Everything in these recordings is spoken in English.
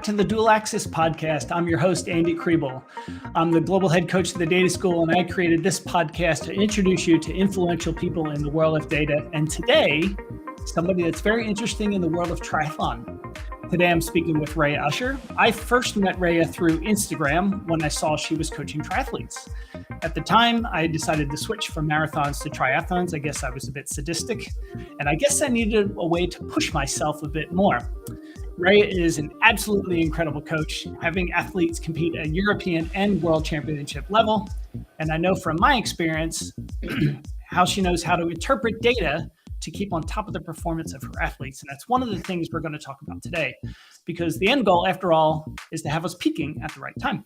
To the Dual Axis podcast. I'm your host, Andy Kriebel. I'm the global head coach of the Data School, and I created this podcast to introduce you to influential people in the world of data. And today, somebody that's very interesting in the world of triathlon. Today, I'm speaking with Raya Usher. I first met Raya through Instagram when I saw she was coaching triathletes. At the time, I decided to switch from marathons to triathlons. I guess I was a bit sadistic, and I guess I needed a way to push myself a bit more. Raya is an absolutely incredible coach, having athletes compete at European and World Championship level. And I know from my experience how she knows how to interpret data to keep on top of the performance of her athletes. And that's one of the things we're going to talk about today, because the end goal, after all, is to have us peaking at the right time.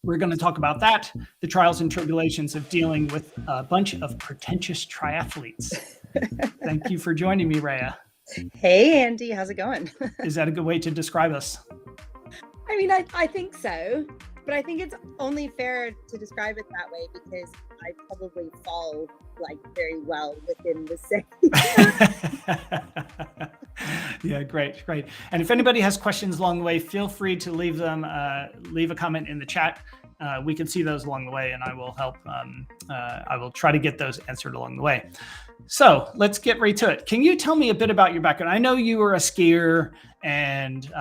We're going to talk about that, the trials and tribulations of dealing with a bunch of pretentious triathletes. Thank you for joining me, Raya. Hey, Andy, how's it going? Is that a good way to describe us? I mean, I think so, but I think it's only fair to describe it that way because I probably fall like very well within the same. Yeah, great. And if anybody has questions along the way, feel free to leave them, leave a comment in the chat. We can see those along the way, and I will help. I will try to get those answered along the way. So let's get right to it. Can you tell me a bit about your background? I know you were a skier and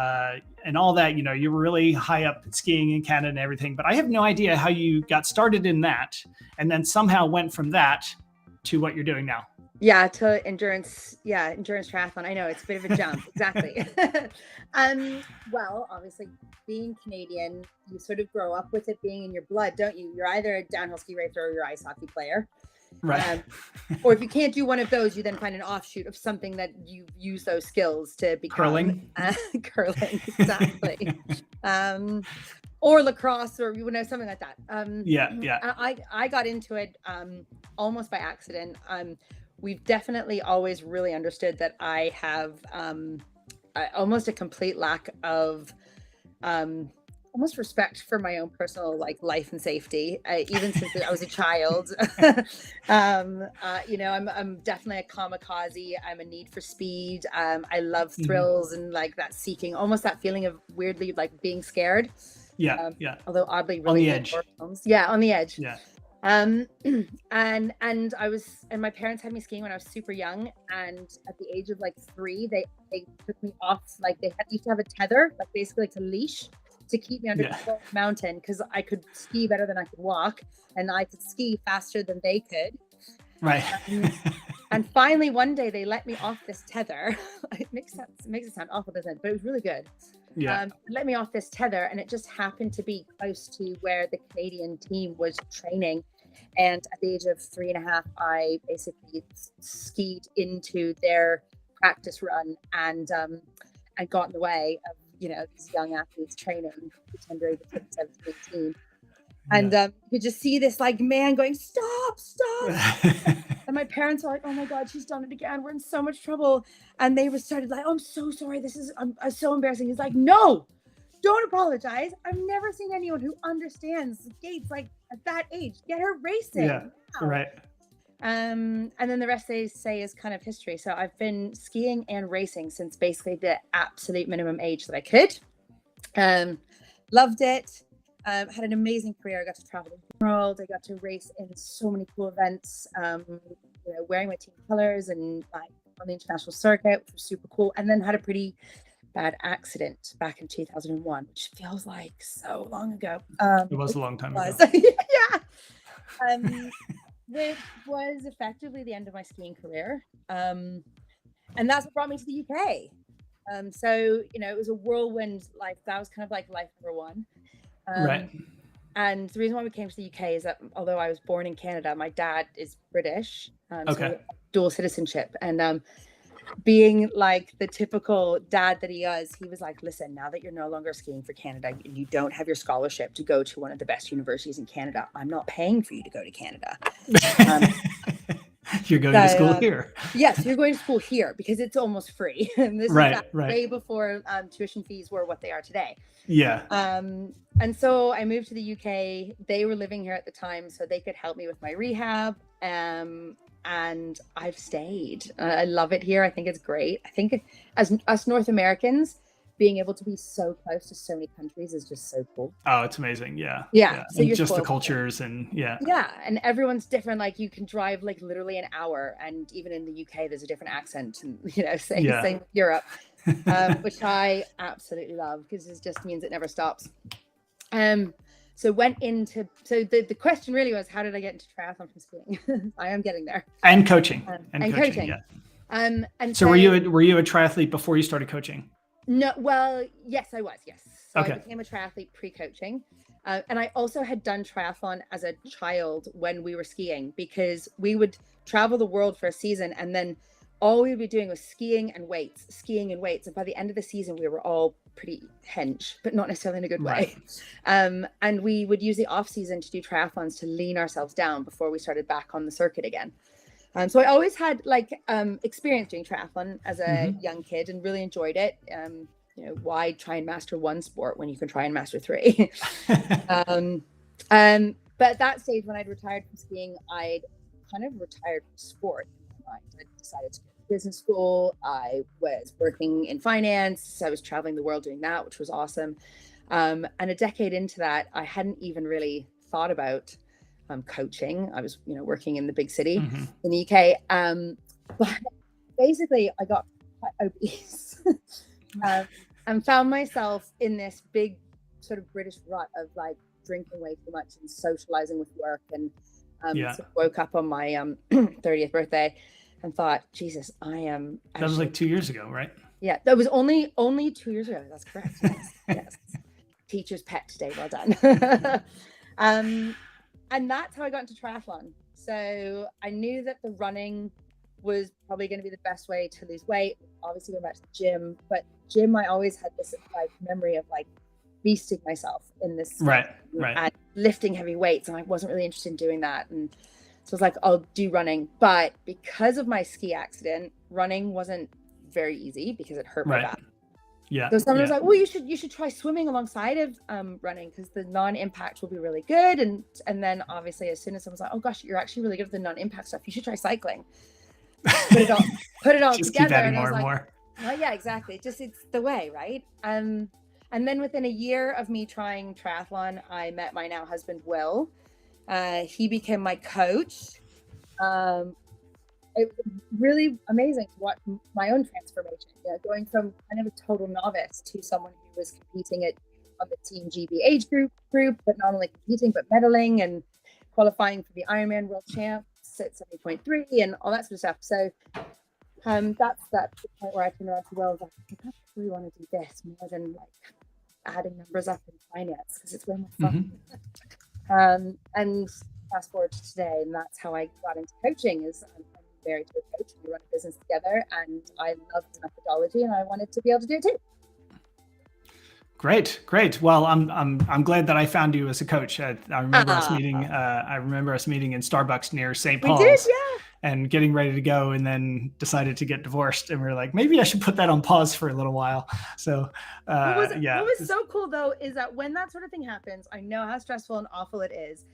all that. You know, you were really high up skiing in Canada and everything, but I have no idea how you got started in that and then somehow went from that to what you're doing now. Yeah, to endurance triathlon. I know it's a bit of a jump. Exactly. Well, obviously being Canadian, you sort of grow up with it being in your blood, don't you? You're either a downhill ski racer or you're an ice hockey player. Right. Or if you can't do one of those, you then find an offshoot of something that you use those skills to become. Curling. Curling, exactly. Or lacrosse, or something like that. Yeah. I got into it almost by accident. We've definitely always really understood that I have almost a complete lack of almost respect for my own personal life and safety, even since I was a child. I'm definitely a kamikaze. I'm a need for speed. I love thrills and like that seeking, almost that feeling of weirdly like being scared. Yeah. Although oddly really on the edge. Yeah, on the edge. Yeah. And my parents had me skiing when I was super young, and at the age of 3 they took me off. They used to have a tether, basically like a leash, to keep me under the mountain because I could ski better than I could walk, and I could ski faster than they could. Right. And finally one day they let me off this tether. It makes it sound awful, doesn't it? But it was really good. Yeah. Let me off this tether, and it just happened to be close to where the Canadian team was training. And at the age of 3.5, I basically skied into their practice run and got in the way of these young athletes training, tender age of 17, 18. And you could just see this man going, stop. And my parents were like, oh my God, she's done it again. We're in so much trouble. And they started like, oh, I'm so sorry. This is so embarrassing. He's like, no, don't apologize. I've never seen anyone who understands skates at that age. Get her racing. Yeah, wow. Right. And then the rest they say is kind of history. So I've been skiing and racing since basically the absolute minimum age that I could. Loved it. Had an amazing career. I got to travel the world. I got to race in so many cool events, wearing my team colors and on the international circuit, which was super cool. And then had a pretty bad accident back in 2001, which feels like so long ago. It was a long time ago. Yeah. Which was effectively the end of my skiing career. And that's what brought me to the UK. So, it was a whirlwind life. That was kind of life number one. Right. And the reason why we came to the UK is that although I was born in Canada, my dad is British. So dual citizenship. And being the typical dad that he is, he was like, listen, now that you're no longer skiing for Canada and you don't have your scholarship to go to one of the best universities in Canada, I'm not paying for you to go to Canada. You're going to school here. Yes, you're going to school here because it's almost free. And this is way before tuition fees were what they are today. Yeah. And so I moved to the UK. They were living here at the time, so they could help me with my rehab. And I've stayed. I love it here. I think it's great. I think as us North Americans, being able to be so close to so many countries is just so cool. Oh, it's amazing. Yeah. Yeah. So and you're just the spoiled. cultures and Yeah, and everyone's different. Like you can drive like literally an hour, and even in the UK, there's a different accent, and same with Europe, which I absolutely love because it just means it never stops. So the question really was, how did I get into triathlon from skiing? I am getting there. And coaching. And coaching. Yeah. And so were you a triathlete before you started coaching? No, well, yes, I was. Yes. So okay. I became a triathlete pre-coaching. And I also had done triathlon as a child when we were skiing, because we would travel the world for a season, and then all we would be doing was skiing and weights. And by the end of the season, we were all pretty hench, but not necessarily in a good way. And we would use the off season to do triathlons to lean ourselves down before we started back on the circuit again. So I always had experience doing triathlon as a young kid and really enjoyed it. Why try and master one sport when you can try and master three? But at that stage, when I'd retired from skiing, I'd kind of retired from sport in my mind. I decided to go to business school. I was working in finance. So I was traveling the world doing that, which was awesome. And a decade into that, I hadn't even really thought about coaching. I was, working in the big city in the UK. But basically, I got quite obese. And found myself in this big sort of British rut of like drinking way too much and socializing with work, and sort of woke up on my 30th birthday and thought, Jesus, I am actually... That was like 2 years ago, right? Yeah, that was only 2 years ago. That's correct. Yes. Teacher's pet today. Well done. And that's how I got into triathlon. So I knew that the running was probably going to be the best way to lose weight. Obviously went back to the gym, but gym, I always had this memory of beasting myself in this and lifting heavy weights, and I wasn't really interested in doing that. And so I was like, I'll do running. But because of my ski accident, running wasn't very easy because it hurt my back. Yeah. So someone was like, well, you should try swimming alongside of running, because the non-impact will be really good. And then obviously as soon as someone was like, oh gosh, you're actually really good at the non-impact stuff, you should try cycling. Put it all just together. Keep adding more and more. Oh yeah, exactly. It's the way, right? And then within a year of me trying triathlon, I met my now husband, Will. He became my coach. It was really amazing to watch my own transformation, going from kind of a total novice to someone who was competing on the Team GB age group, but not only competing, but medaling and qualifying for the Ironman World Champs at 70.3 and all that sort of stuff. So that's the point where I turned around to Will. I was like, I really want to do this more than adding numbers up in finance, because it's way more fun. And fast forward to today, and that's how I got into coaching. Is I'm married to a coach, we run a business together, and I love the methodology, and I wanted to be able to do it too. Great. Well, I'm glad that I found you as a coach. I remember us meeting. I remember us meeting in Starbucks near St. Paul's. We did, yeah. And getting ready to go, and then decided to get divorced, and we were like, maybe I should put that on pause for a little while. So, what was so cool though is that when that sort of thing happens, I know how stressful and awful it is,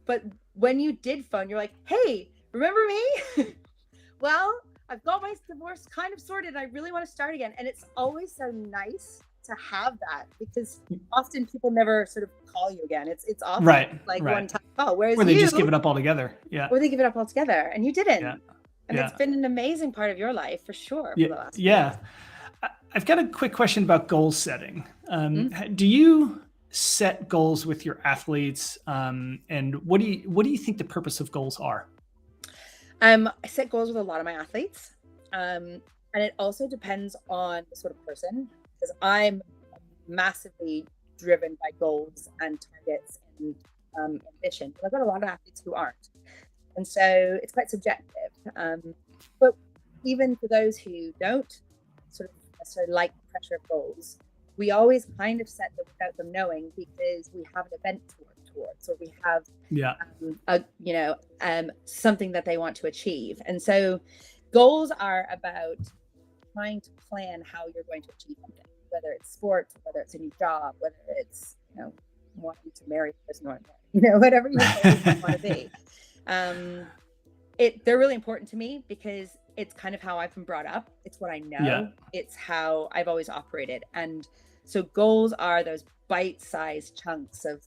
but when you did phone, you're like, hey, remember me? Well, I've got my divorce kind of sorted. I really want to start again. And it's always so nice to have that, because often people never sort of call you again. It's often one time call, whereas or they just give it up altogether. Yeah. Or they give it up altogether, and you didn't. Yeah. And it's been an amazing part of your life for sure. Yeah. For the last years. I've got a quick question about goal setting. Do you set goals with your athletes? And what do you think the purpose of goals are? I set goals with a lot of my athletes. And it also depends on the sort of person, because I'm massively driven by goals and targets and ambition. But I've got a lot of athletes who aren't. And so it's quite subjective. But even for those who don't sort of necessarily like the pressure of goals, we always kind of set them without them knowing, because we have an event to work towards, or we have something that they want to achieve. And so goals are about trying to plan how you're going to achieve something, whether it's sports, whether it's a new job, whether it's wanting to marry the person whatever you want to be. They're really important to me, because it's kind of how I've been brought up. It's what I know. Yeah. It's how I've always operated. And so goals are those bite-sized chunks of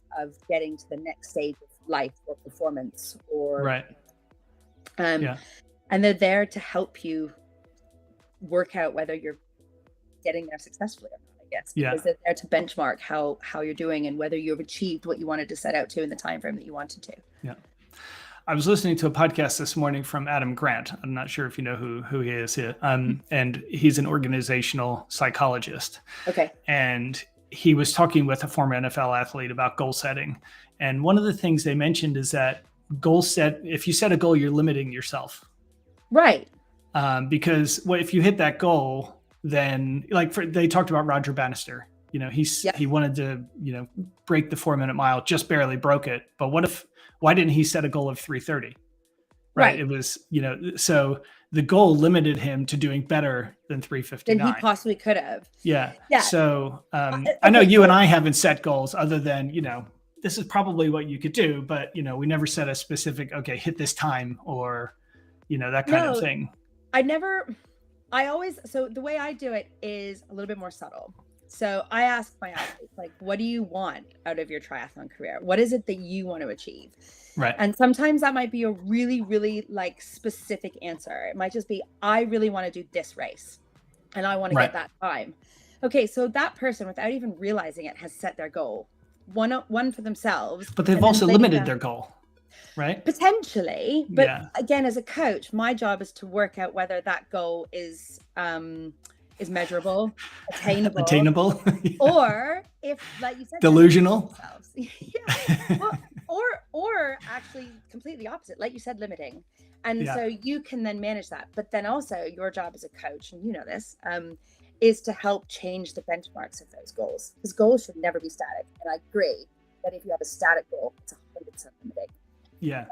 getting to the next stage of life or performance or Right. and they're there to help you work out whether you're getting there successfully or not, I guess. Because they're there to benchmark how you're doing and whether you've achieved what you wanted to set out to in the time frame that you wanted to. Yeah. I was listening to a podcast this morning from Adam Grant. I'm not sure if you know who he is. And he's an organizational psychologist. Okay. And he was talking with a former NFL athlete about goal setting. And one of the things they mentioned is that if you set a goal, you're limiting yourself. Right. Because if you hit that goal, then they talked about Roger Bannister. He wanted to, break the 4-minute mile, just barely broke it. But why didn't he set a goal of 3:30? Right. It was, so the goal limited him to doing better than 3:59. Than he possibly could have. Yeah. So I know you and I haven't set goals other than, this is probably what you could do, but, we never set a specific, okay, hit this time or, that kind of thing. So the way I do it is a little bit more subtle. So I ask my athletes, what do you want out of your triathlon career? What is it that you want to achieve? Right. And sometimes that might be a really, really specific answer. It might just be, I really want to do this race and I want to get that time. Okay. So that person, without even realizing it, has set their goal, one for themselves. But they've also limited their goal, right? Potentially. But again, as a coach, my job is to work out whether that goal is measurable, attainable, or if, like you said, delusional. or actually completely opposite, like you said, limiting. And so you can then manage that. But then also your job as a coach, and you know this, is to help change the benchmarks of those goals, because goals should never be static. And I agree that if you have a static goal, it's 100% limiting. Yeah.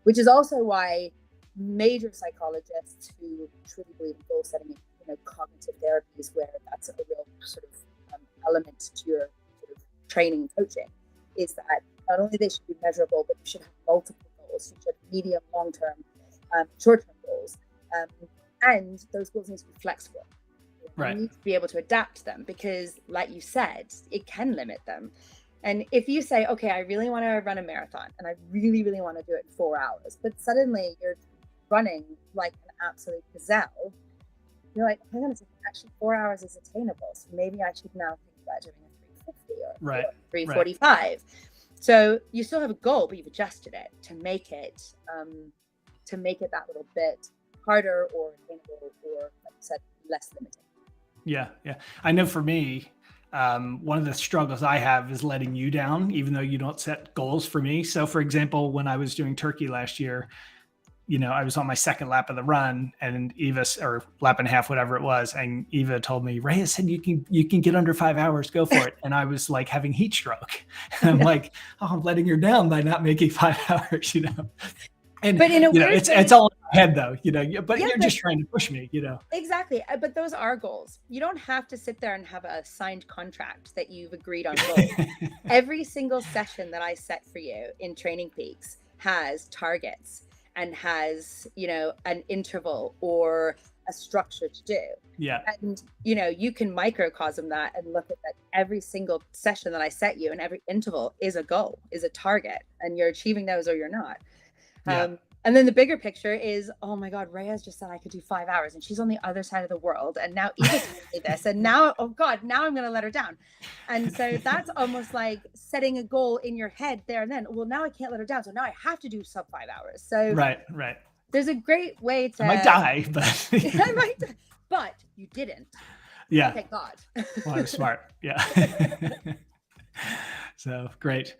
Which is also why major psychologists who truly believe in goal setting, cognitive therapies, where that's a real sort of element to your sort of training and coaching, is that not only they should be measurable, but you should have multiple goals. You should have medium, long-term, short-term goals. And those goals need to be flexible. You need to be able to adapt them because, like you said, it can limit them. And if you say, okay, I really want to run a marathon and I really, really want to do it in 4 hours, but suddenly you're running like an absolute gazelle, you're like, hang on a second, actually 4 hours is attainable. So maybe I should now think about doing a 350 or 345. So you still have a goal, but you've adjusted it to make it that little bit harder or attainable or, like you said, less limiting. Yeah. I know for me, one of the struggles I have is letting you down, even though you don't set goals for me. So for example, when I was doing Turkey last year, I was on my second lap of the run and or lap and a half, whatever it was. And Eva told me, Raya said, you can get under 5 hours, go for it. And I was like having heat stroke. And I'm like, I'm letting her down by not making 5 hours, And but in a weird it's all in my head though, but you're just trying to push me, Exactly. But those are goals. You don't have to sit there and have a signed contract that you've agreed on goals. Every single session that I set for you in Training Peaks has targets and has, an interval or a structure to do. Yeah. And, you can microcosm that and look at that every single session that I set you and every interval is a goal, is a target, and you're achieving those or you're not. And then the bigger picture is, oh my God, Raya's just said I could do 5 hours and she's on the other side of the world. And now Eva told me this. And now, oh God, now I'm going to let her down. And so that's almost like setting a goal in your head there and then. Well, now I can't let her down. So now I have to do sub 5 hours. So right. There's a great way to. I might die, but. I might die, but you didn't. Yeah. Thank God. Well, I'm smart. Yeah. So great.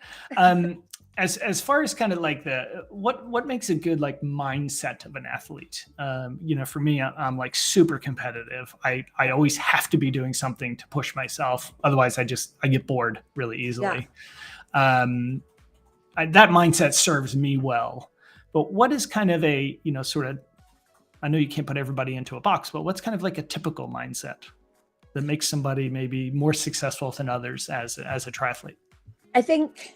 As far as kind of like what makes a good mindset of an athlete, for me, I'm like super competitive. I always have to be doing something to push myself. Otherwise I get bored really easily. Yeah. That mindset serves me well, but what is kind of a, sort of, I know you can't put everybody into a box, but what's kind of like a typical mindset that makes somebody maybe more successful than others as a triathlete? I think,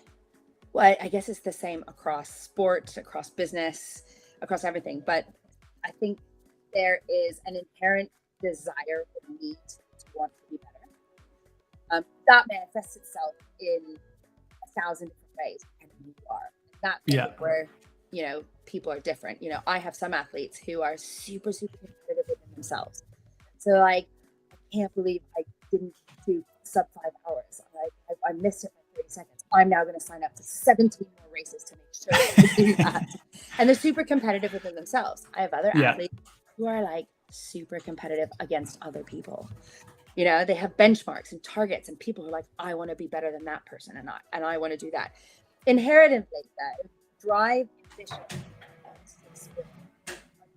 well, I guess it's the same across sport, across business, across everything. But I think there is an inherent desire or need to want to be better. That manifests itself in 1,000 different ways, depending on who you are. That's where, people are different. I have some athletes who are super, super competitive within themselves. So like, I can't believe I didn't do sub 5 hours. I missed it by 30 seconds. I'm now going to sign up for 17 more races to make sure I do that. And they're super competitive within themselves. I have other athletes who are like super competitive against other people. They have benchmarks and targets, and people are like, I want to be better than that person, and I want to do that. Inherently, though, drive, ambition,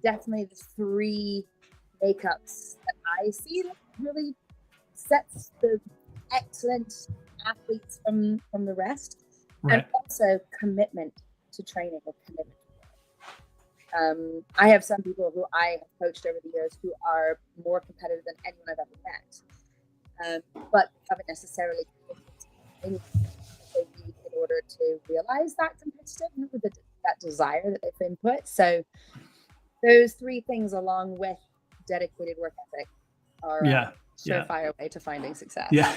definitely the 3 makeups that I see that really sets the excellent athletes from the rest. Right. And also commitment to training or commitment to work. I have some people who I have coached over the years who are more competitive than anyone I've ever met, but haven't necessarily committed to anything that they need in order to realize that competitiveness, that desire that they've input. So those 3 things, along with dedicated work ethic, are surefire way to finding success. Yeah.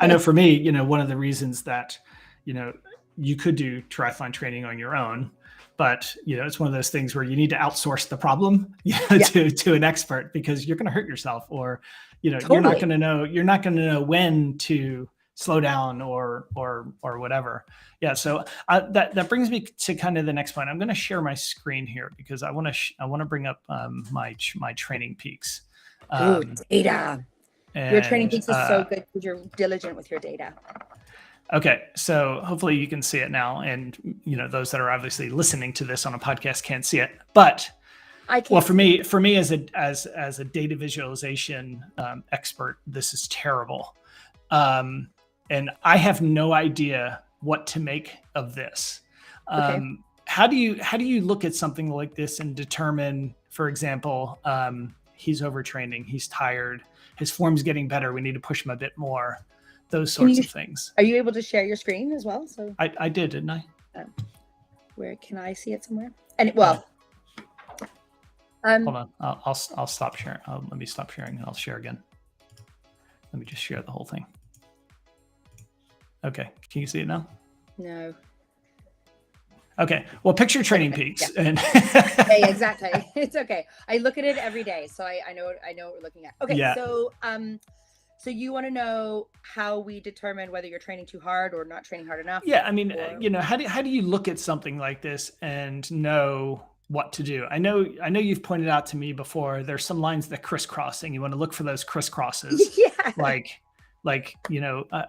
I know for me, one of the reasons that, you could do triathlon training on your own, but, it's one of those things where you need to outsource the problem to an expert, because you're going to hurt yourself, or, totally. you're not going to know when to slow down or whatever. Yeah. So that brings me to kind of the next point. I'm going to share my screen here because I want to bring up my training peaks. Data. Your training peaks is so good because you're diligent with your data. Okay, so hopefully you can see it now, and those that are obviously listening to this on a podcast can't see it. But I can't. Well, for me as a data visualization expert, this is terrible, and I have no idea what to make of this. Okay. How do you look at something like this and determine, for example, he's overtraining, he's tired, his form's getting better, we need to push him a bit more, those sorts of things. Are you able to share your screen as well? So I did, didn't I? Where can I see it somewhere? And hold on, I'll stop sharing. Let me stop sharing and I'll share again. Let me just share the whole thing. Okay, can you see it now? No. Okay, well, picture training peaks. Yeah. And yeah, exactly. It's okay. I look at it every day, so I know what we're looking at. Okay, yeah. So you want to know how we determine whether you're training too hard or not training hard enough? Yeah, I mean, how do you look at something like this and know what to do? I know you've pointed out to me before, there's some lines that crisscrossing. You want to look for those crisscrosses. Yeah.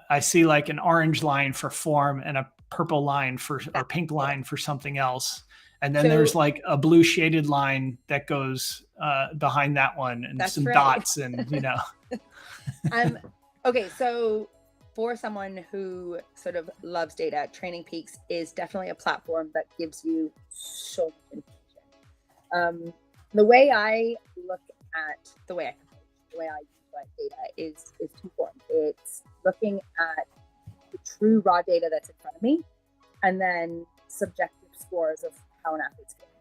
I see like an orange line for form and a purple line or pink line for something else. And then there's like a blue shaded line that goes behind that one, and some dots and, Okay. So for someone who sort of loves data, Training Peaks is definitely a platform that gives you so much information. The way I look at the way I use data is twofold. It's looking at the true raw data that's in front of me, and then subjective scores of how an athlete's doing.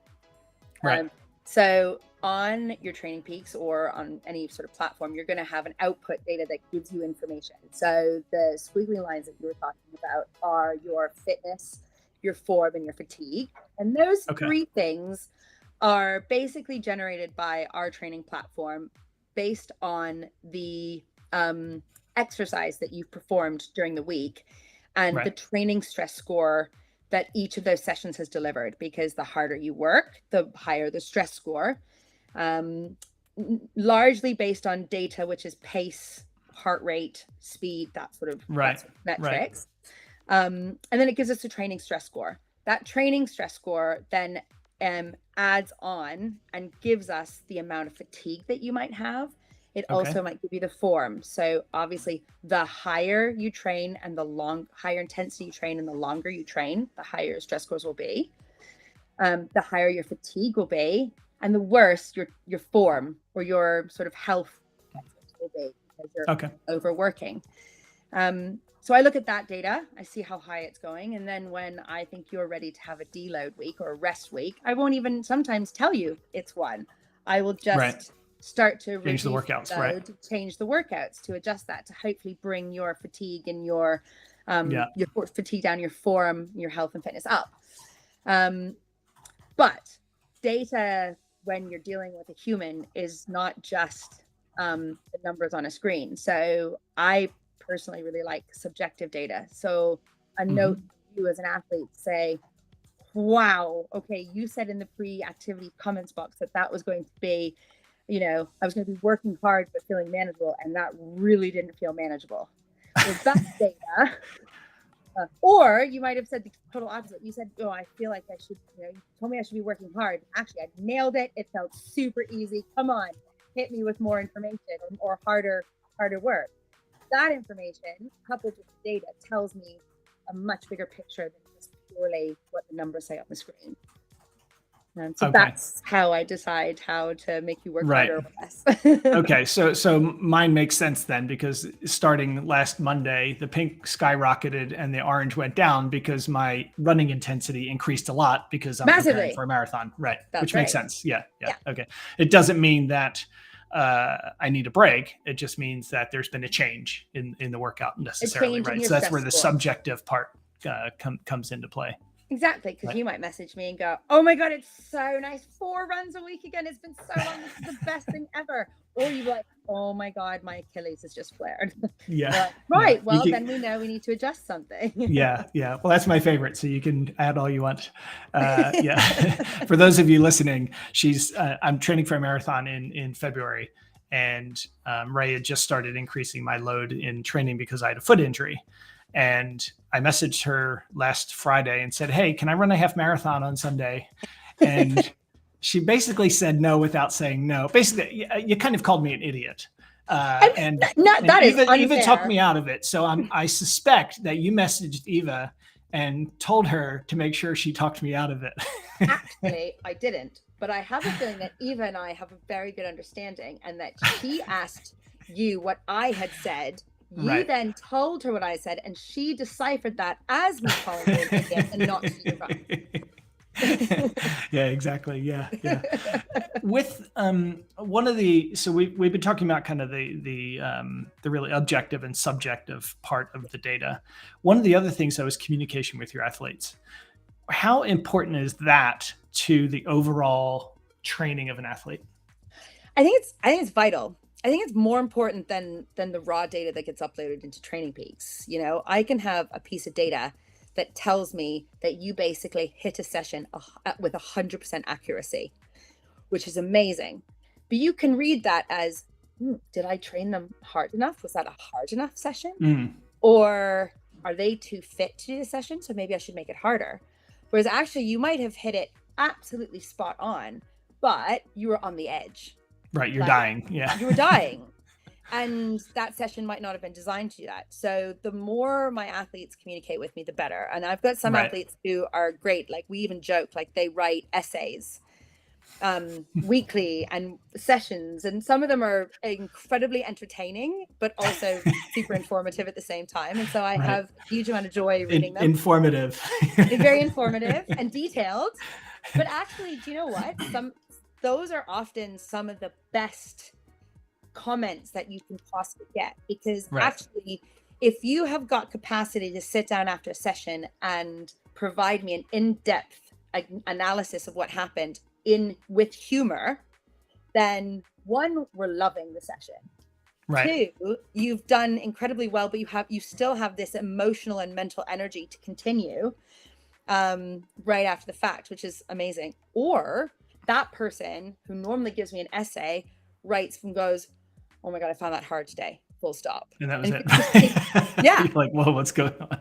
Right. So on your Training Peaks or on any sort of platform, you're going to have an output data that gives you information. So the squiggly lines that you were talking about are your fitness, your form, and your fatigue. And those 3 things are basically generated by our training platform based on the exercise that you've performed during the week and the training stress score that each of those sessions has delivered, because the harder you work, the higher the stress score, largely based on data, which is pace, heart rate, speed, that sort of metrics. And then it gives us a training stress score. That training stress score then adds on and gives us the amount of fatigue that you might have. It also might give you the form. So obviously the higher you train and the higher intensity you train and the longer you train, the higher your stress scores will be. The higher your fatigue will be, and the worse your form or your sort of health will be because you're overworking. So I look at that data, I see how high it's going. And then when I think you're ready to have a deload week or a rest week, I won't even sometimes tell you it's one. I will just start to change the workouts, change the workouts to adjust that, to hopefully bring your fatigue and your fatigue down, your form, your health and fitness up. But data, when you're dealing with a human, is not just the numbers on a screen. So I personally really like subjective data. So a note you as an athlete say, wow, okay, you said in the pre-activity comments box that was going to be, you know, I was going to be working hard but feeling manageable, and that really didn't feel manageable. So that's data. Or you might have said the total opposite. You said, oh, I feel like I should, you know, you told me I should be working hard. Actually, I nailed it. It felt super easy. Come on, hit me with more information or harder work. That information, coupled with the data, tells me a much bigger picture than just purely what the numbers say on the screen. So that's how I decide how to make you work harder or less. Okay, so mine makes sense then, because starting last Monday, the pink skyrocketed and the orange went down because my running intensity increased a lot because I'm preparing for a marathon, which makes sense. Yeah. Okay, it doesn't mean that I need a break. It just means that there's been a change in the workout necessarily, right? So that's where the subjective part comes into play. Exactly, because you might message me and go, oh my God, it's so nice. 4 runs a week again. It's been so long. This is the best thing ever. Or you're like, oh my God, my Achilles has just flared. Yeah. Like, well, then we know we need to adjust something. Yeah. Well, that's my favorite. So you can add all you want. For those of you listening, I'm training for a marathon in February. And Raya just started increasing my load in training because I had a foot injury. And I messaged her last Friday and said, hey, can I run a half marathon on Sunday? And she basically said no without saying no. Basically, you kind of called me an idiot. And Eva talked me out of it. So I suspect that you messaged Eva and told her to make sure she talked me out of it. Actually, I didn't. But I have a feeling that Eva and I have a very good understanding, and that she asked you what I had said. You then told her what I said, and she deciphered that as me calling her an idiot and not you wrong. Yeah, exactly. Yeah. With one of so we've been talking about kind of the really objective and subjective part of the data. One of the other things, though, is communication with your athletes. How important is that to the overall training of an athlete? I think it's vital. I think it's more important than the raw data that gets uploaded into Training Peaks. You know, I can have a piece of data that tells me that you basically hit a session with 100% accuracy, which is amazing. But you can read that as, did I train them hard enough? Was that a hard enough session? Or are they too fit to do the session? So maybe I should make it harder. Whereas actually you might have hit it absolutely spot on, but you were on the edge. Right, you're dying. Yeah. You were dying. And that session might not have been designed to do that. So the more my athletes communicate with me, the better. And I've got some athletes who are great. Like, we even joke, like, they write essays weekly and sessions. And some of them are incredibly entertaining, but also super informative at the same time. And so I have a huge amount of joy reading them. Informative. Very informative and detailed. But actually, do you know what? Those are often some of the best comments that you can possibly get, because actually, if you have got capacity to sit down after a session and provide me an in-depth analysis of what happened with humor, then 1, we're loving the session. 2, you've done incredibly well, but you still have this emotional and mental energy to continue right after the fact, which is amazing. Or that person who normally gives me an essay writes and goes, oh my God, I found that hard today, full stop. And that was it. Yeah. You're like, whoa, what's going on?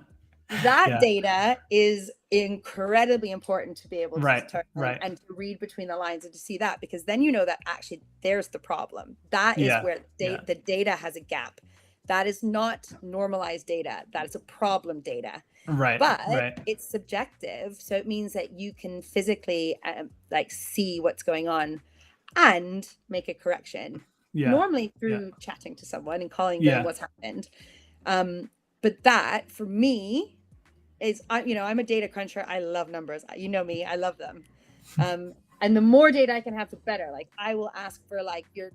That data is incredibly important to be able to turn and to read between the lines and to see that, because then you know that actually there's the problem. That is where the data has a gap. That is not normalized data. That is a problem data. But it's subjective. So it means that you can physically see what's going on and make a correction. Normally through chatting to someone and calling them what's happened. But that for me is, I'm a data cruncher. I love numbers. You know me, I love them. And the more data I can have, the better. Like I will ask for like your,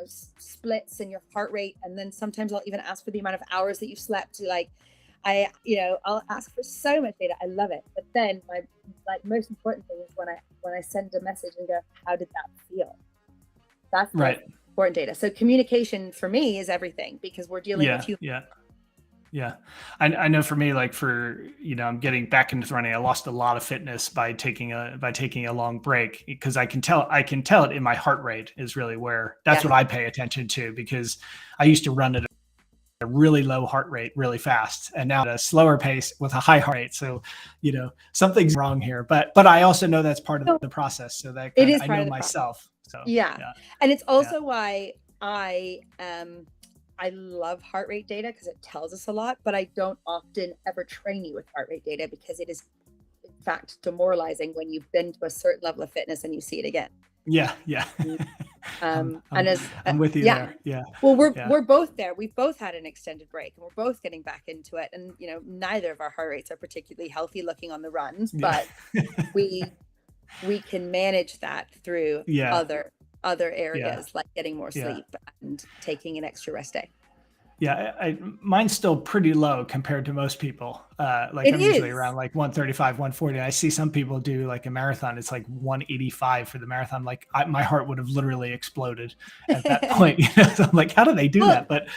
splits and your heart rate. And then sometimes I'll even ask for the amount of hours that you slept. Like I'll ask for so much data. I love it. But then my most important thing is when I send a message and go, how did that feel? That's right. Important data. So communication for me is everything, because we're dealing with humans. Yeah. I know for me, like I'm getting back into running. I lost a lot of fitness by taking a long break, because I can tell it in my heart rate is really where that's what I pay attention to, because I used to run at a really low heart rate really fast, and now at a slower pace with a high heart rate. So, something's wrong here, but I also know that's part of the process. So that it is I part know of the myself. Process. So And it's also why I love heart rate data, because it tells us a lot, but I don't often ever train you with heart rate data, because it is in fact demoralizing when you've been to a certain level of fitness and you see it again. Yeah. And I'm with you there. Yeah. Well, we're both there. We've both had an extended break, and we're both getting back into it. And neither of our heart rates are particularly healthy looking on the runs, but we can manage that through other areas, like getting more sleep and taking an extra rest day. Yeah, mine's still pretty low compared to most people. I'm usually around like 135, 140. I see some people do like a marathon. It's like 185 for the marathon. Like my heart would have literally exploded at that point. So I'm like, how do they do that? But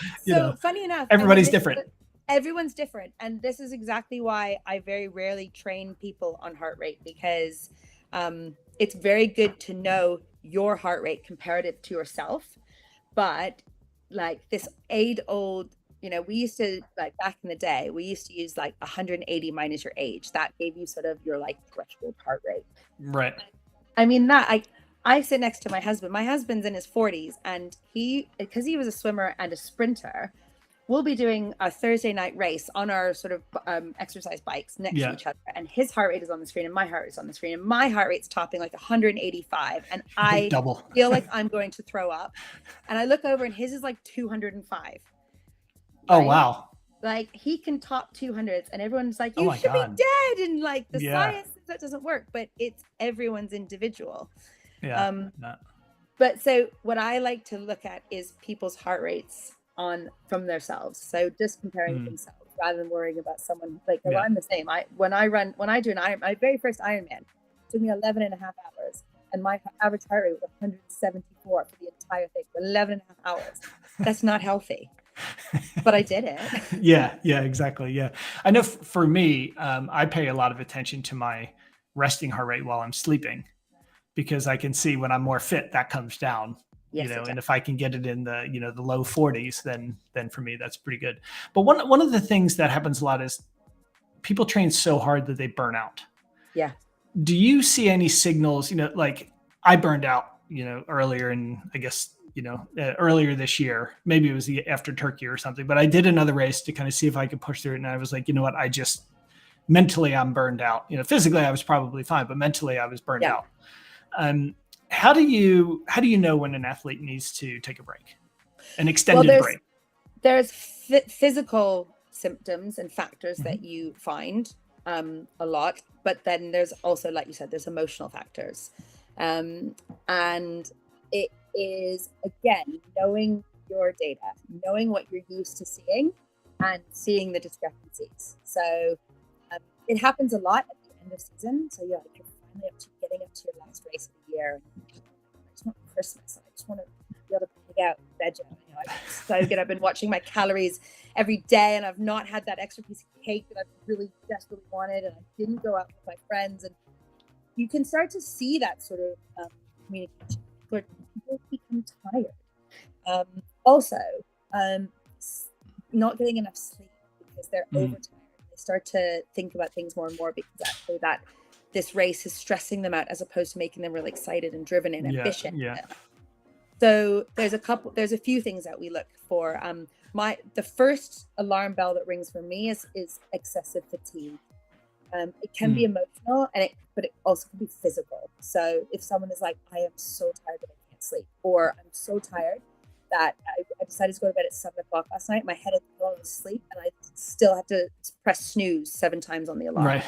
funny enough, everybody's different. Everyone's different. And this is exactly why I very rarely train people on heart rate, because it's very good to know your heart rate comparative to yourself. But like this old, we used to, like back in the day, we used to use like 180 minus your age. That gave you sort of your like threshold heart rate. Right. I mean, that I sit next to my husband. My husband's in his 40s, and because he was a swimmer and a sprinter, we'll be doing a Thursday night race on our sort of exercise bikes next to each other. And his heart rate is on the screen and my heart rate is on the screen. And my heart rate's topping like 185. And I feel like I'm going to throw up. And I look over and his is like 205. Right? Oh, wow. Like he can top 200s, and everyone's like, you should be dead. And like the science, that doesn't work, but it's everyone's individual. Yeah. But so what I like to look at is people's heart rates from themselves. So just comparing themselves rather than worrying about someone. Like I'm the same. When I do an Ironman, my very first Ironman took me 11 and a half hours, and my average heart rate was 174 for the entire thing. 11 and a half hours. That's not healthy. But I did it. Yeah, exactly. Yeah. I know for me, I pay a lot of attention to my resting heart rate while I'm sleeping, because I can see when I'm more fit, that comes down. And if I can get it in the, the low 40s, then for me, that's pretty good. But one of the things that happens a lot is people train so hard that they burn out. Yeah. Do you see any signals, like I burned out, earlier, and I guess, earlier this year, maybe it was after Turkey or something, but I did another race to kind of see if I could push through it. And I was like, you know what, mentally I'm burned out. Physically I was probably fine, but mentally I was burned out. How do you know when an athlete needs to take a break, an extended break? There's physical symptoms and factors that you find a lot, but then there's also, like you said, there's emotional factors, and it is again knowing your data, knowing what you're used to seeing, and seeing the discrepancies. So it happens a lot at the end of season. So you're finally getting up to your last race of the year. I just want Christmas. I just want to be able to pick out veg. I'm so good. I've been watching my calories every day, and I've not had that extra piece of cake that I've really desperately wanted, and I didn't go out with my friends. And you can start to see that sort of communication where people become tired. Also, not getting enough sleep because they're overtired. They start to think about things more and more, because actually that this race is stressing them out as opposed to making them really excited and driven and ambitious. So there's a few things that we look for. The first alarm bell that rings for me is excessive fatigue. It can be emotional, but it also can be physical. So if someone is like, I am so tired that I can't sleep, or I'm so tired that I decided to go to bed at 7:00 last night. My head had fallen asleep, and I still had to press snooze 7 times on the alarm. Right.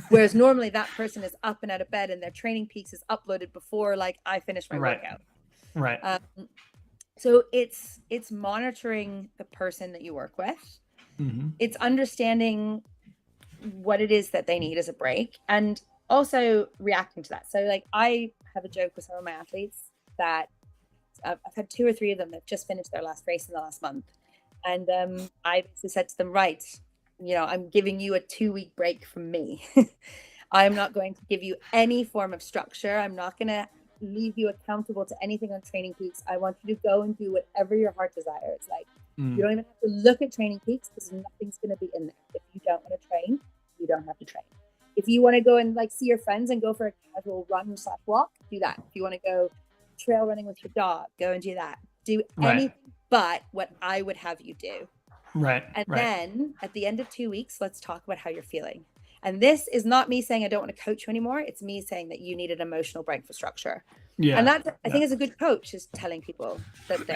Whereas normally that person is up and out of bed, and their Training Peaks is uploaded before like I finish my workout. Right. So it's monitoring the person that you work with. Mm-hmm. It's understanding what it is that they need as a break, and also reacting to that. So like I have a joke with some of my athletes that I've had 2 or 3 of them that just finished their last race in the last month. And I said to them, right, I'm giving you a 2-week break from me. I'm not going to give you any form of structure. I'm not going to leave you accountable to anything on Training Peaks. I want you to go and do whatever your heart desires. Like, you don't even have to look at Training Peaks because nothing's going to be in there. If you don't want to train, you don't have to train. If you want to go and like see your friends and go for a casual run/walk, do that. If you want to go trail running with your dog, go and do that. Do anything but what I would have you do. Right. And then at the end of 2 weeks, let's talk about how you're feeling. And this is not me saying I don't want to coach you anymore. It's me saying that you need an emotional break for structure. Yeah. And that I think is a good coach, is telling people that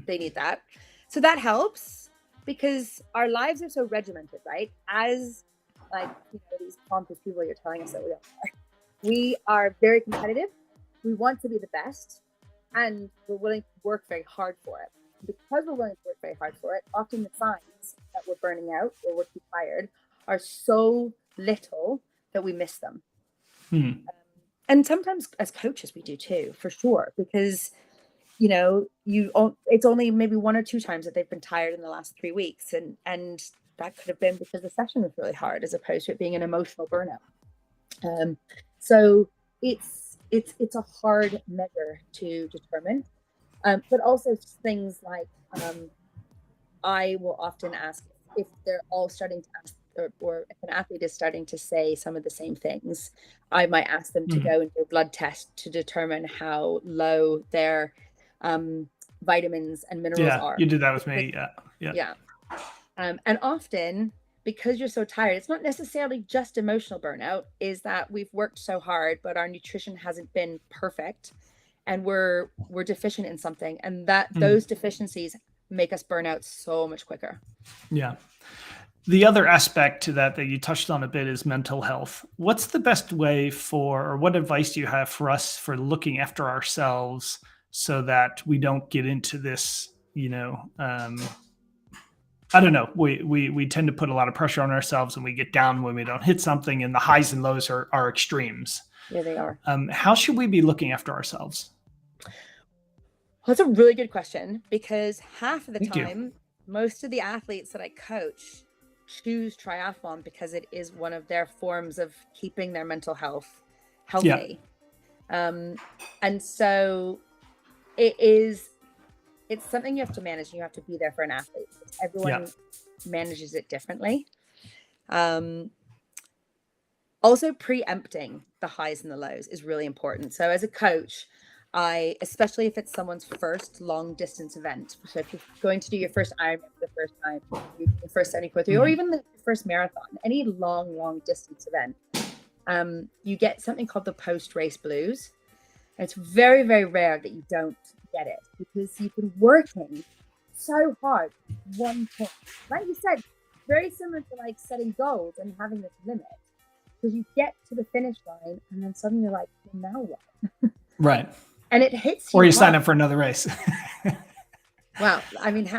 they need that. So that helps, because our lives are so regimented, right? As like, these pompous people you're telling us that we are. We are very competitive. We want to be the best, and we're willing to work very hard for it. Because we're willing to work very hard for it, often the signs that we're burning out or we're too tired are so little that we miss them. And sometimes as coaches we do too, for sure, because it's only maybe 1 or 2 times that they've been tired in the last 3 weeks, and that could have been because the session was really hard, as opposed to it being an emotional burnout. So it's a hard measure to determine, but also things like I will often ask if they're all starting to ask, or if an athlete is starting to say some of the same things, I might ask them to go and do a blood test to determine how low their vitamins and minerals are. You did that with me. Yeah. And often, because you're so tired, it's not necessarily just emotional burnout, is that we've worked so hard, but our nutrition hasn't been perfect, and we're deficient in something, and those deficiencies make us burn out so much quicker. Yeah. The other aspect to that you touched on a bit is mental health. What's the best way or what advice do you have for us for looking after ourselves so that we don't get into this, I don't know. We tend to put a lot of pressure on ourselves, and we get down when we don't hit something, and the highs and lows are extremes. Yeah, they are. How should we be looking after ourselves? Well, that's a really good question, because half of the time, most of the athletes that I coach choose triathlon because it is one of their forms of keeping their mental health healthy. And so it's something you have to manage, and you have to be there for an athlete. Everyone manages it differently. Also, preempting the highs and the lows is really important. So as a coach, especially if it's someone's first long distance event. So if you're going to do your first Ironman for the first time, your first 74.3, or even the first marathon, any long distance event, you get something called the post-race blues. And it's very, very rare that you don't get it, because you've been working so hard. One point, like you said, very similar to like setting goals and having this limit, because you get to the finish line and then suddenly you're like, well, now what? Right. And it hits you. Or you sign up for another race. Wow. I mean,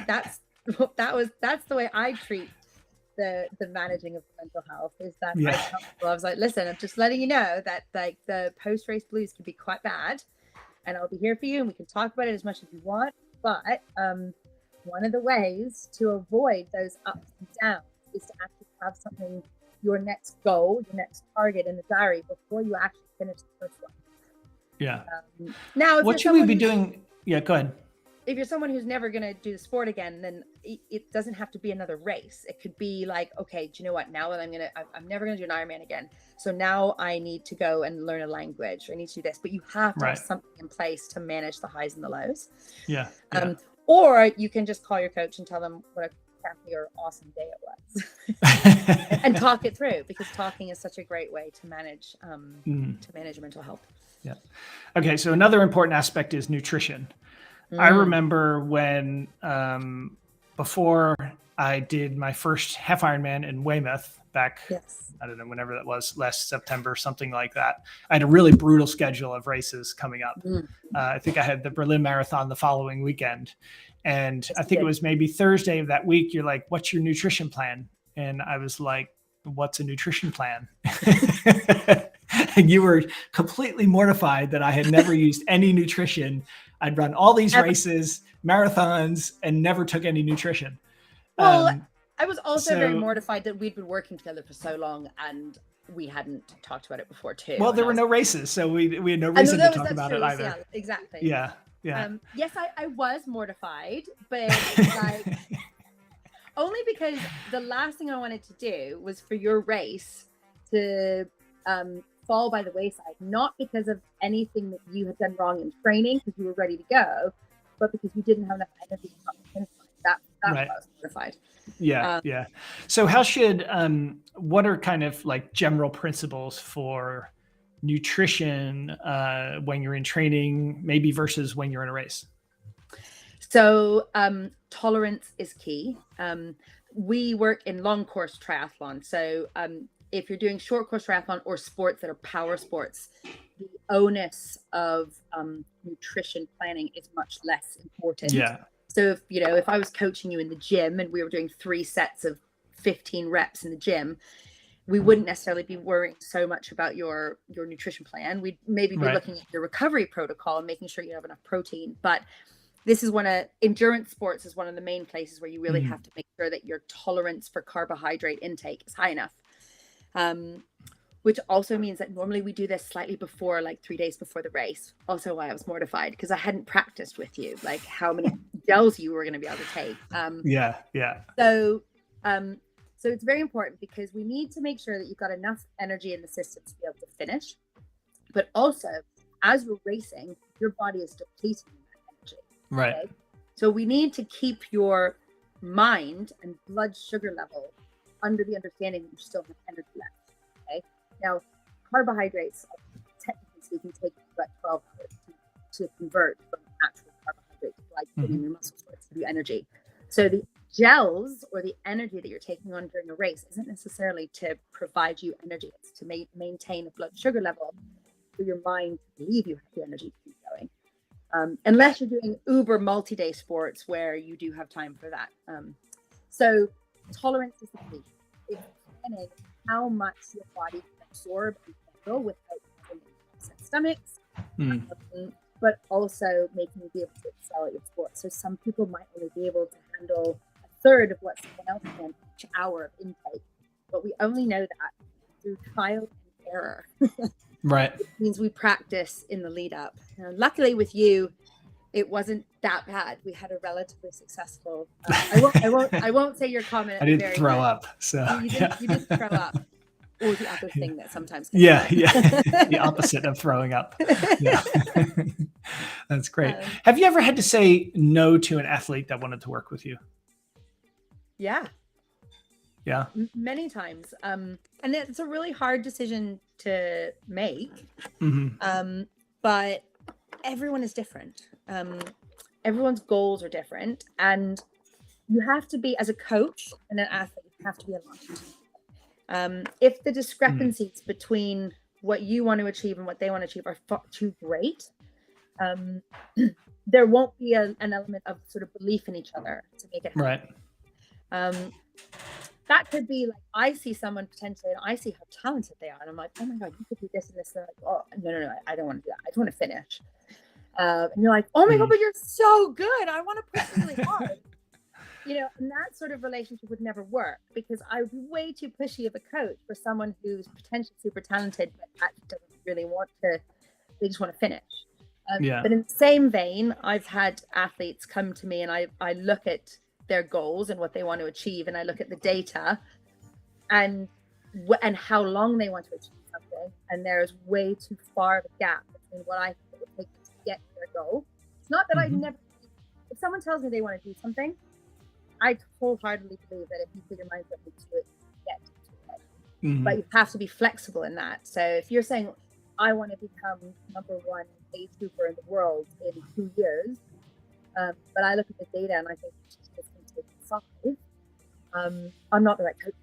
that's the way I treat the managing of mental health, is that I was like, listen, I'm just letting you know that like the post-race blues can be quite bad, and I'll be here for you, and we can talk about it as much as you want. But one of the ways to avoid those ups and downs is to actually have something, your next goal, your next target in the diary before you actually finish the first one. Yeah. Now, what should we be doing? Yeah, go ahead. If you're someone who's never going to do the sport again, then it doesn't have to be another race. It could be like, okay, do you know what? Now that I'm never going to do an Ironman again. So now I need to go and learn a language, or I need to do this. But you have to have something in place to manage the highs and the lows. Yeah. Or you can just call your coach and tell them what a crappy or awesome day it was, and talk it through, because talking is such a great way to manage mental health. Yeah. Okay. So another important aspect is nutrition. I remember when, before I did my first half Ironman in Weymouth back, I don't know, whenever that was, last September, something like that. I had a really brutal schedule of races coming up. I think I had the Berlin Marathon the following weekend. And I think it was maybe Thursday of that week. You're like, what's your nutrition plan? And I was like, what's a nutrition plan? And you were completely mortified that I had never used any nutrition. I'd run all these races, marathons, and never took any nutrition. Well, I was also very mortified that we'd been working together for so long and we hadn't talked about it before too. Well, there were no races, so we had no reason to talk about it either. Yeah, exactly. Yeah. Yes, I was mortified, but like only because the last thing I wanted to do was for your race to fall by the wayside, not because of anything that you had done wrong in training because you were ready to go, but because you didn't have enough energy to come to the finish line. That's why I was mortified. Yeah. So how should, what are kind of like general principles for nutrition when you're in training, maybe versus when you're in a race? So tolerance is key. We work in long course triathlon. So if you're doing short course triathlon or sports that are power sports, the onus of nutrition planning is much less important. Yeah. So if I was coaching you in the gym and we were doing 3 sets of 15 reps in the gym, we wouldn't necessarily be worrying so much about your nutrition plan. We'd maybe be looking at your recovery protocol and making sure you have enough protein. But this is endurance sports is one of the main places where you really have to make sure that your tolerance for carbohydrate intake is high enough. Which also means that normally we do this slightly before, like 3 days before the race. Also why I was mortified, because I hadn't practiced with you, like how many gels you were going to be able to take. So it's very important because we need to make sure that you've got enough energy in the system to be able to finish. But also, as we're racing, your body is depleting that energy. Right. Okay? So we need to keep your mind and blood sugar level under the understanding that you still have energy left. Okay. Now, carbohydrates, technically speaking, take about 12 hours to convert from actual carbohydrate to glycogen in your muscle stores to do energy. So the gels or the energy that you're taking on during a race isn't necessarily to provide you energy. It's to maintain a blood sugar level for your mind to believe you have the energy to keep going. Unless you're doing uber multi-day sports where you do have time for that. So tolerance is the key. It's planning how much your body can absorb and handle without having upset stomachs, but also making you be able to excel at your sport. So some people might only be able to handle a third of what someone else can each hour of intake, but we only know that through trial and error. Right. It means we practice in the lead up. Luckily with you, it wasn't that bad. We had a relatively successful. I won't say your comment. I didn't throw up. So you didn't throw up, or the other thing that sometimes. The opposite of throwing up. Yeah, that's great. Have you ever had to say no to an athlete that wanted to work with you? Yeah. Many times, and it's a really hard decision to make. But everyone is different. Everyone's goals are different, and you have to be, as a coach and an athlete, you have to be aligned. If the discrepancies between what you want to achieve and what they want to achieve are too great, there won't be an element of sort of belief in each other to make it happen. Right. That could be like, I see someone potentially and I see how talented they are, and I'm like, oh my God, you could do this and this. And they're like, oh, no, I don't want to do that. I just want to finish. And you're like, oh my God, but you're so good. I want to push really hard. And that sort of relationship would never work, because I would be way too pushy of a coach for someone who's potentially super talented, but actually doesn't really want to, they just want to finish. But in the same vein, I've had athletes come to me and I look at their goals and what they want to achieve, and I look at the data and how long they want to achieve something, and there's way too far of a gap between what I think it would take to get to their goal. It's not that I never, if someone tells me they want to do something, I wholeheartedly believe that if you put your mind to it, you get to it. But you have to be flexible in that. So if you're saying, I want to become #1 A trooper in the world in 2 years, But I look at the data and I think she's just going to take 5. I'm not the right coach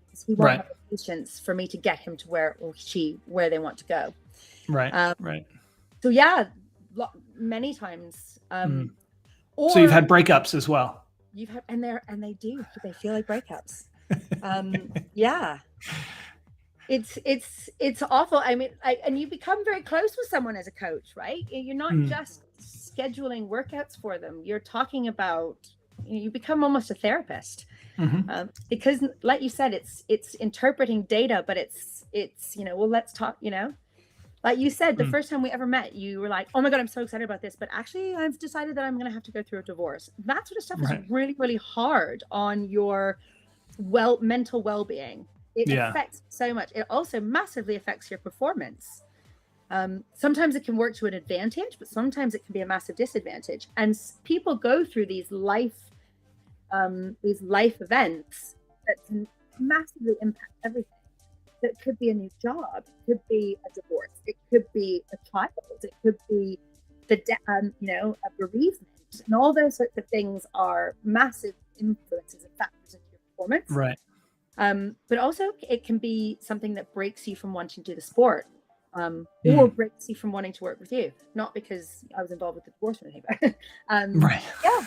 because he won't have the patience for me to get him to where they want to go. Right. So yeah, many times. Or so you've had breakups as well. You've had, and they feel like breakups. Yeah. It's awful. I mean, and you become very close with someone as a coach, right? You're not just scheduling workouts for them. You're talking about, you become almost a therapist, because like you said, it's interpreting data, but it's, well, let's talk, like you said, the first time we ever met, you were like, oh my God, I'm so excited about this. But actually, I've decided that I'm going to have to go through a divorce. That sort of stuff is really, really hard on your mental well-being. It affects so much. It also massively affects your performance. Sometimes it can work to an advantage, but sometimes it can be a massive disadvantage. And people go through these life events that can massively impact everything. It could be a new job, it could be a divorce, it could be a child, it could be a bereavement, and all those sorts of things are massive influences and factors into your performance. Right. But also it can be something that breaks you from wanting to do the sport, or breaks you from wanting to work with you. Not because I was involved with the divorce or anything, but right. Yeah,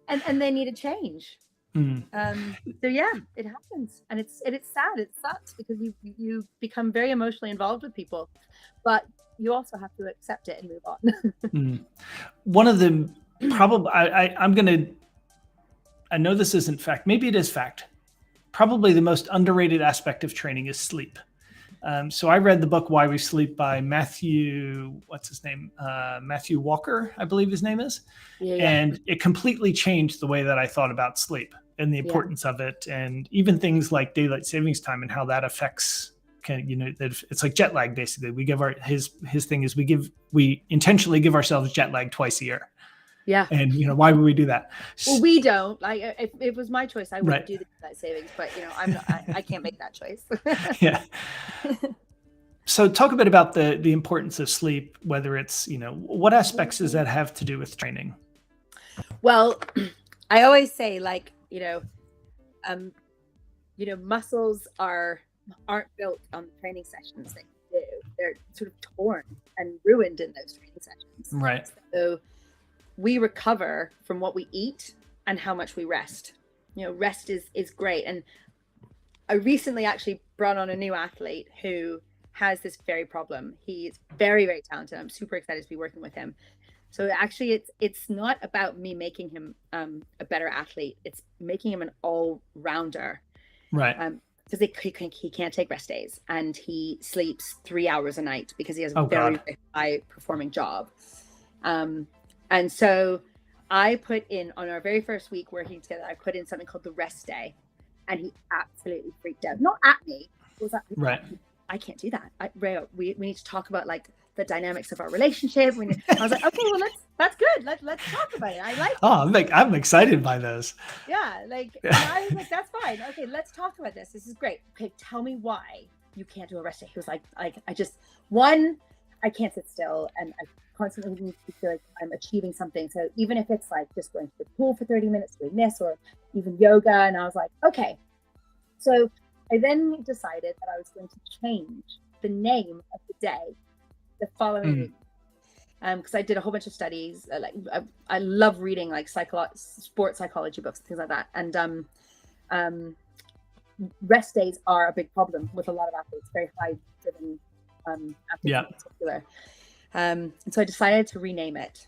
and they need a change. So yeah, it happens, and it's sad. It sucks because you become very emotionally involved with people, but you also have to accept it and move on. One of the probably I know this isn't fact, maybe it is fact. Probably the most underrated aspect of training is sleep. So I read the book Why We Sleep by Matthew Walker, I believe his name is. And it completely changed the way that I thought about sleep and the importance of it, and even things like daylight savings time and how that affects, it's like jet lag. Basically, we give his thing is we intentionally give ourselves jet lag twice a year. Yeah. And why would we do that? Well, we don't. Like, if it was my choice, I wouldn't do the daylight savings, but I can't make that choice. Yeah. So talk a bit about the importance of sleep, whether it's, what aspects does that have to do with training? Well, I always say, like, muscles aren't built on the training sessions that you do. They're sort of torn and ruined in those training sessions. Right. So we recover from what we eat and how much we rest. Rest is great. And I recently actually brought on a new athlete who has this very problem. He's very, very talented. I'm super excited to be working with him. So actually it's not about me making him a better athlete. It's making him an all-rounder. Right. Because he can't take rest days, and he sleeps 3 hours a night because he has a very high performing job. And so I put in, on our very first week working together, I put in something called the rest day, and he absolutely freaked out. Not at me. It was like, I can't do that. Raya, we need to talk about like the dynamics of our relationship. I was like, okay, well, that's good. Let's talk about it. I like it. Oh, I'm excited by those. Yeah, I was like, that's fine. Okay, let's talk about this. This is great. Okay, tell me why you can't do a rest day. He was like I can't sit still, and I constantly need to feel like I'm achieving something. So even if it's like just going to the pool for 30 minutes doing this, or even yoga, and I was like, okay. So I then decided that I was going to change the name of the day the following week, because I did a whole bunch of studies. I love reading like sports psychology books, things like that, and rest days are a big problem with a lot of athletes, very high driven athletes in particular. And so I decided to rename it,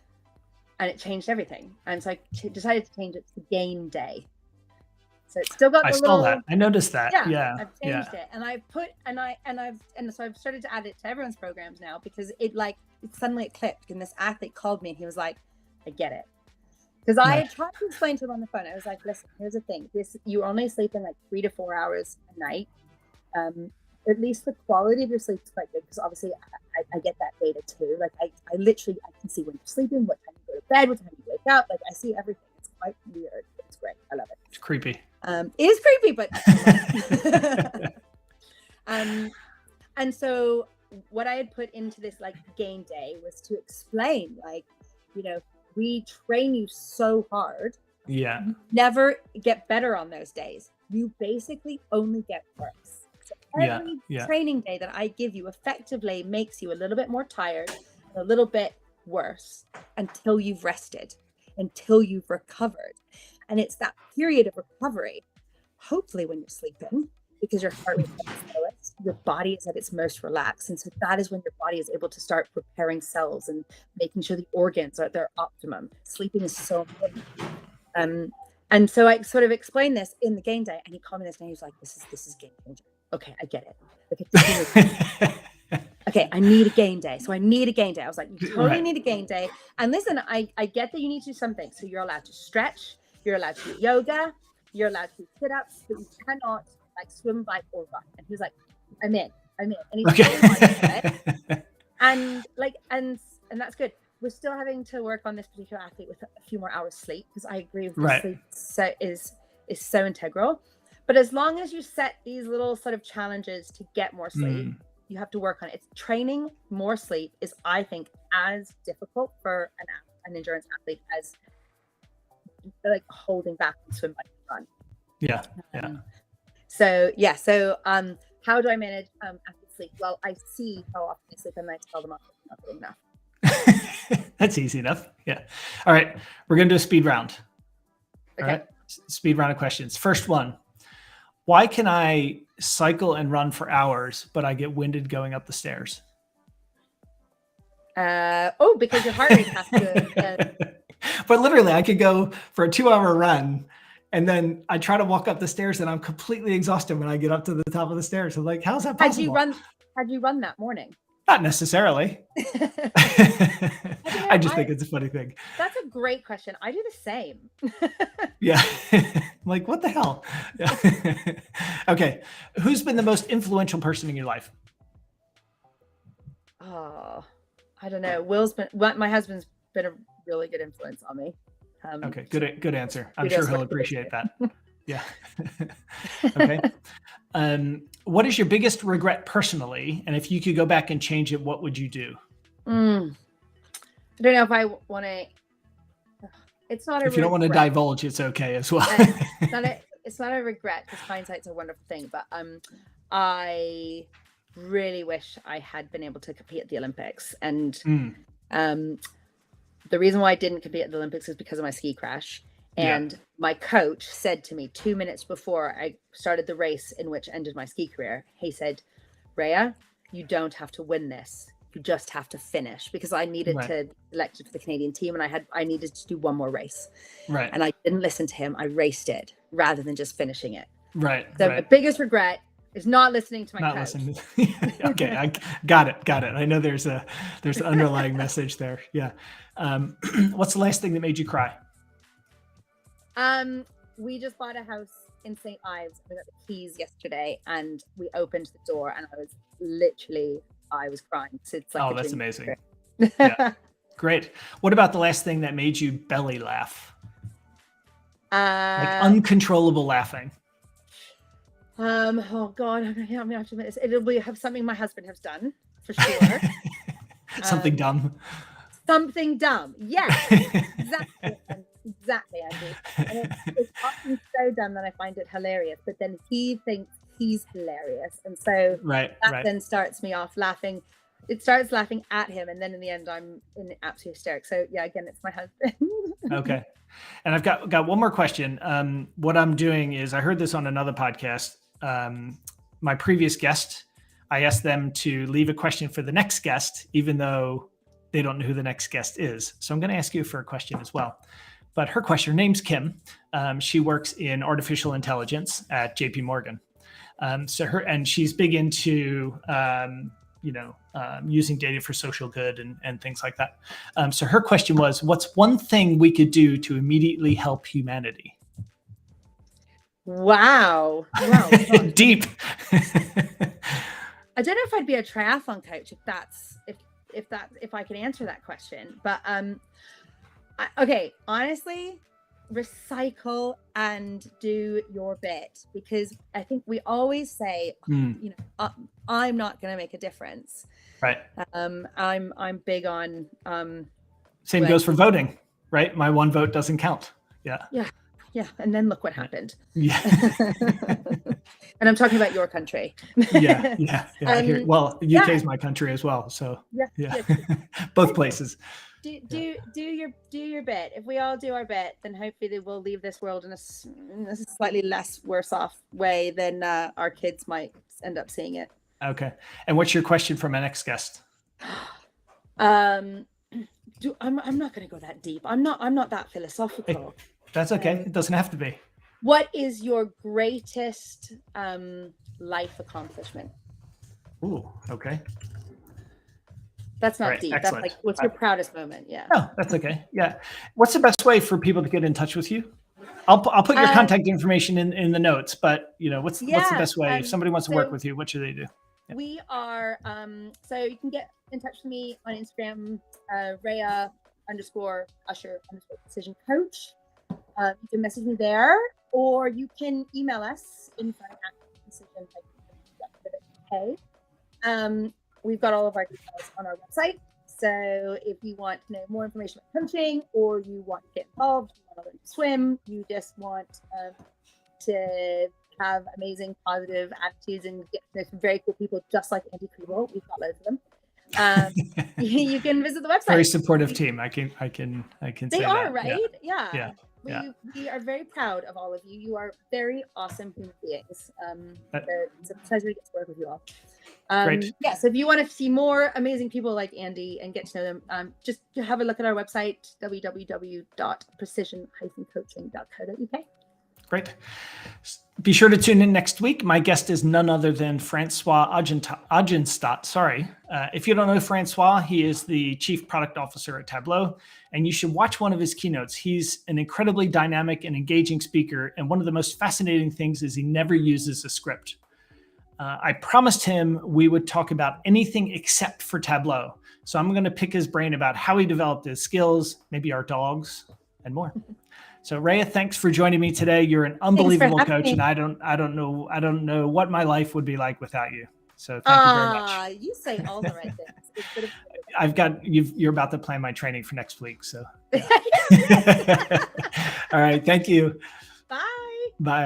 and it changed everything. And so I decided to change it to game day. So it's still got the saw that. I noticed that. Yeah. I've changed it, and so I've started to add it to everyone's programs now, because it suddenly clicked, and this athlete called me and he was like, I get it. Because I had tried to explain to him on the phone. I was like, listen, here's the thing. You're only sleeping like 3 to 4 hours a night. At least the quality of your sleep is quite good, because obviously I get that data too. Like I literally can see when you're sleeping, what time you go to bed, what time you wake up. Like I see everything. It's quite weird. It's great. I love it. It's creepy. It is creepy, but and so what I had put into this like game day was to explain, like, We train you so hard. Yeah. You never get better on those days. You basically only get worse. So every training day that I give you effectively makes you a little bit more tired, a little bit worse until you've rested, until you've recovered. And it's that period of recovery, hopefully when you're sleeping, because your heart rate is at its lowest, your body is at its most relaxed. And so that is when your body is able to start preparing cells and making sure the organs are at their optimum. Sleeping is so important. And so I sort of explained this in the game day, and he called me this day. He was like, "This is game changer. Okay, I get it. Okay, I need a game day. So I need a game day." I was like, "You totally need a game day. And listen, I get that you need to do something. So you're allowed to stretch, you're allowed to do yoga, you're allowed to do sit-ups, but you cannot like swim, bike, or run." And he was like, I'm in. And he's and that's good. We're still having to work on this particular athlete with a few more hours sleep, because I agree with sleep is so integral. But as long as you set these little sort of challenges to get more sleep, you have to work on it. It's training more sleep is, I think, as difficult for an endurance athlete as like holding back and swim, bike, and run. So how do I manage athlete sleep? Well, I see how often they sleep, and I tell them I'm not doing enough. That's easy enough. Yeah. All right. We're going to do a speed round. Okay. All right. Speed round of questions. First one. Why can I cycle and run for hours, but I get winded going up the stairs? Because your heart rate has to. But literally, I could go for a 2-hour run, and then I try to walk up the stairs, and I'm completely exhausted when I get up to the top of the stairs. I'm like, how's that possible? Had you run that morning? Not necessarily. I just think it's a funny thing. That's a great question. I do the same. Yeah. Like, what the hell? Okay. Who's been the most influential person in your life? Oh, I don't know. My husband's been a really good influence on me. Okay. Good answer. I'm sure he'll appreciate that. Yeah. Okay. What is your biggest regret personally? And if you could go back and change it, what would you do? I don't know if I want to. It's not a. If you don't want to divulge, it's okay as well. It's not a regret, because hindsight's a wonderful thing. But I really wish I had been able to compete at the Olympics. And the reason why I didn't compete at the Olympics is because of my ski crash. And my coach said to me 2 minutes before I started the race in which ended my ski career, he said, "Raya, you don't have to win this. You just have to finish," because I needed to be selected for the Canadian team, and I needed to do one more race. Right. And I didn't listen to him. I raced it rather than just finishing it. Right. So my biggest regret is not listening to my coach. Listening. Okay. I got it. I know there's an underlying message there. Yeah. What's the last thing that made you cry? We just bought a house in St. Ives. We got the keys yesterday, and we opened the door, and I was crying. So it's like, that's amazing. Yeah. Great. What about the last thing that made you belly laugh? Like uncontrollable laughing. Oh God, I'm gonna have to admit this. It'll be something my husband has done for sure. Something dumb. Something dumb. Yes, exactly, Andy. And it's often so dumb that I find it hilarious, but then he thinks he's hilarious, and so that then starts me off laughing. It starts laughing at him, and then in the end, I'm in absolute hysterics. So yeah, again, it's my husband. Okay, and I've got one more question. What I'm doing is, I heard this on another podcast. My previous guest, I asked them to leave a question for the next guest, even though they don't know who the next guest is. So I'm going to ask you for a question as well. But her name's Kim. She works in artificial intelligence at JP Morgan. And she's big into, using data for social good and things like that. So her question was, what's one thing we could do to immediately help humanity? Wow. Deep. I don't know if I'd be a triathlon coach if I can answer that question, but okay, honestly, recycle and do your bit, because I think we always say, I'm not going to make a difference. Right. I'm big on same goes for voting, right? My one vote doesn't count. Yeah. Yeah. And then look what happened. Yeah. And I'm talking about your country. Yeah. Well, UK is my country as well. So yeah. Both places. Do your bit. If we all do our bit, then hopefully we'll leave this world in a slightly less worse off way than our kids might end up seeing it. Okay. And what's your question for my next guest? I'm not going to go that deep. I'm not that philosophical. That's okay. It doesn't have to be. What is your greatest life accomplishment? Ooh, okay. That's not deep. Excellent. That's like, what's your proudest moment? Yeah. Oh, that's okay. Yeah. What's the best way for people to get in touch with you? I'll put your contact information in the notes, but what's the best way if somebody wants to work with you? What should they do? Yeah. We are, so you can get in touch with me on Instagram, Raya _Usher _precision coach. You can message me there, or you can email us info@precision-coaching.co.uk. We've got all of our details on our website. So if you want to know more information about coaching, or you want to get involved, you want to learn to swim, you just want to have amazing, positive attitudes and get to know some very cool people, just like Andy Kriebel. We've got loads of them. You can visit the website. Very supportive team. I can They say are that. right. Yeah. Yeah. We are very proud of all of you. You are very awesome human beings. It's a pleasure to get to work with you all. Great. Yeah, so if you want to see more amazing people like Andy and get to know them, just have a look at our website, www.precision-coaching.co.uk. Great. Be sure to tune in next week. My guest is none other than Francois Agenstadt. Sorry. If you don't know Francois, he is the Chief Product Officer at Tableau, and you should watch one of his keynotes. He's an incredibly dynamic and engaging speaker, and one of the most fascinating things is he never uses a script. I promised him we would talk about anything except for Tableau. So I'm going to pick his brain about how he developed his skills, maybe our dogs, and more. So Raya, thanks for joining me today. You're an unbelievable coach, and I don't know what my life would be like without you. So thank you very much. You say all the right things. You're about to plan my training for next week. So all right, thank you. Bye. Bye.